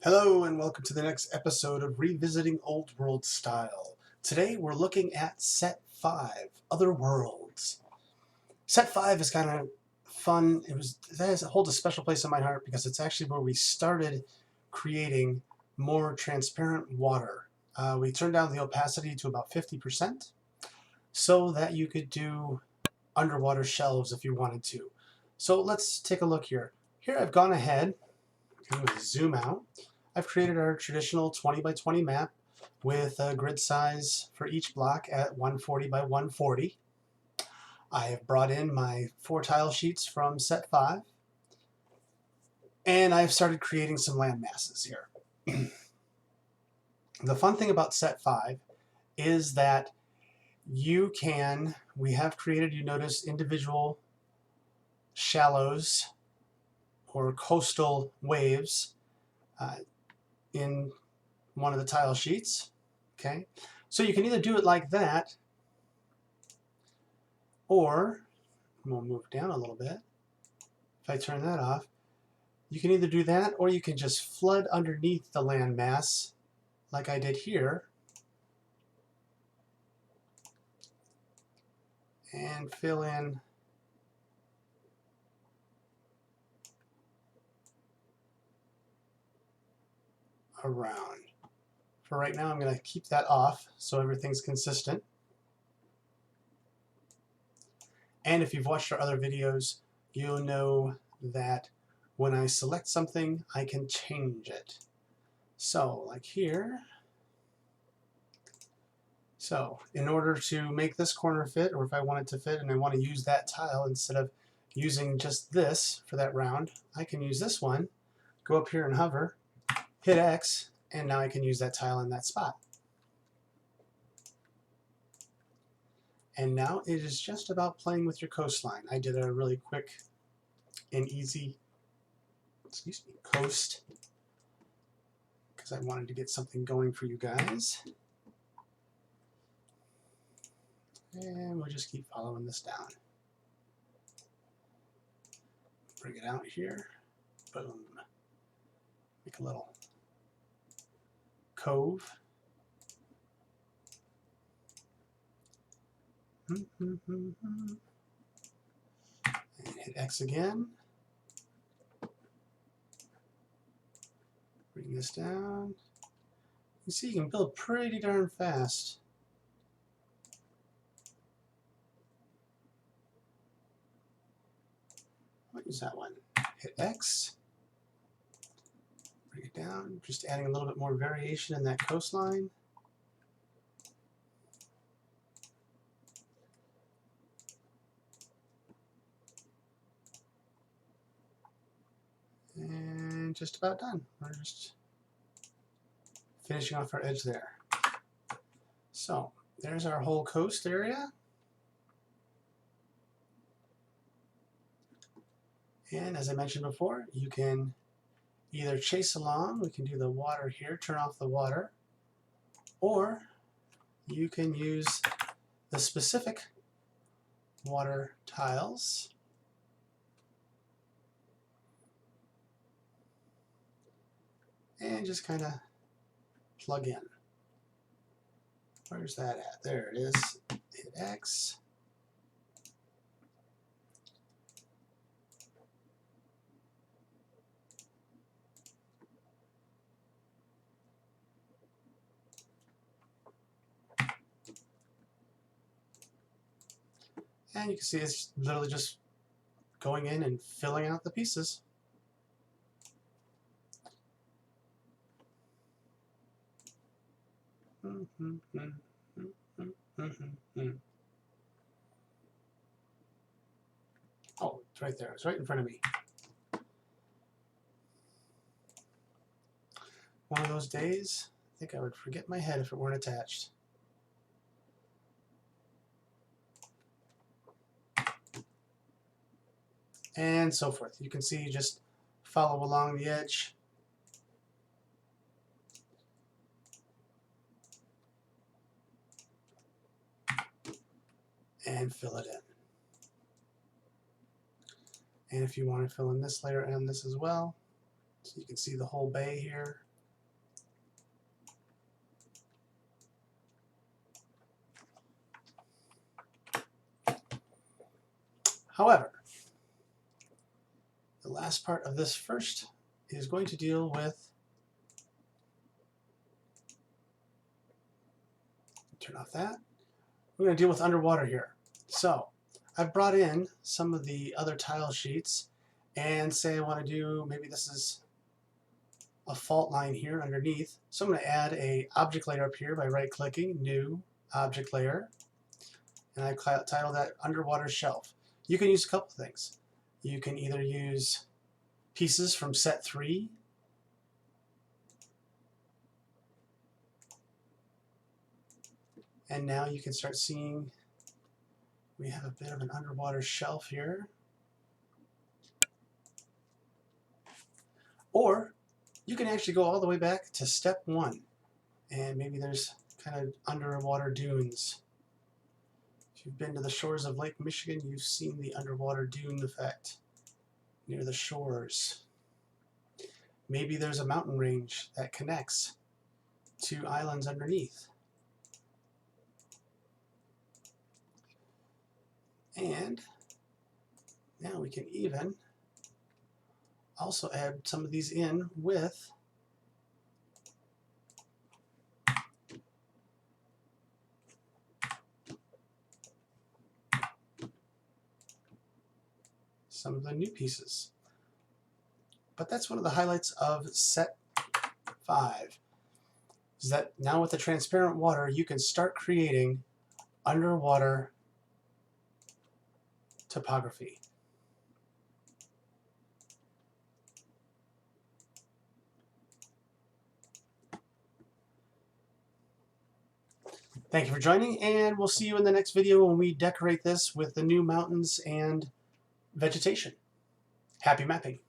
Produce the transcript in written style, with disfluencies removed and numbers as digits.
Hello and welcome to the next episode of Revisiting Old World Style. Today we're looking at Set 5, Other Worlds. Set 5 is kind of fun. It holds a special place in my heart because it's actually where we started creating more transparent water. We turned down the opacity to about 50% so that you could do underwater shelves if you wanted to. So let's take a look here. Here I've gone ahead, I'm going to zoom out. I've created our traditional 20 by 20 map with a grid size for each block at 140 by 140. I have brought in my 4 tile sheets from set 5, and I've started creating some land masses here. The fun thing about set 5 is that we have created, you notice, individual shallows or coastal waves in one of the tile sheets. Okay, so you can either do it like that, or we'll move down a little bit. If I turn that off, you can either do that, or you can just flood underneath the land mass like I did here and fill in around. For right now, I'm going to keep that off so everything's consistent. And if you've watched our other videos, you'll know that when I select something, I can change it. So, like here. So, in order to make this corner fit, or if I want it to fit and I want to use that tile instead of using just this for that round, I can use this one, go up here and hover, hit X, and now I can use that tile in that spot. And now it is just about playing with your coastline. I did a really quick and easy, coast, because I wanted to get something going for you guys. And we'll just keep following this down. Bring it out here. Boom. Make a little cove. And hit X again. Bring this down. You see, you can build pretty darn fast. What is that one? Hit X. Bring it down. Just adding a little bit more variation in that coastline. And just about done. We're just finishing off our edge there. So there's our whole coast area. And as I mentioned before, you can either chase along, we can do the water here, turn off the water, or you can use the specific water tiles and just kind of plug in. Where's that at? There it is. Hit X. And you can see it's literally just going in and filling out the pieces. Oh, it's right there. It's right in front of me. One of those days, I think I would forget my head if it weren't attached. And so forth. You can see, just follow along the edge. And fill it in. And if you want to fill in this layer and this as well, so you can see the whole bay here. However, the last part of this first is going to deal with, turn off that, we're going to deal with underwater here. So I've brought in some of the other tile sheets and say I want to do, maybe this is a fault line here underneath. So I'm going to add a object layer up here by right clicking, new object layer, and I title that underwater shelf. You can use a couple things. You can either use pieces from set 3, and now you can start seeing we have a bit of an underwater shelf here. Or you can actually go all the way back to step 1, and maybe there's kind of underwater dunes. If you've been to the shores of Lake Michigan, you've seen the underwater dune effect near the shores. Maybe there's a mountain range that connects to islands underneath. And now we can even also add some of these in with some of the new pieces. But that's one of the highlights of set 5, is that now with the transparent water you can start creating underwater topography. Thank you for joining, and we'll see you in the next video when we decorate this with the new mountains and vegetation. Happy mapping!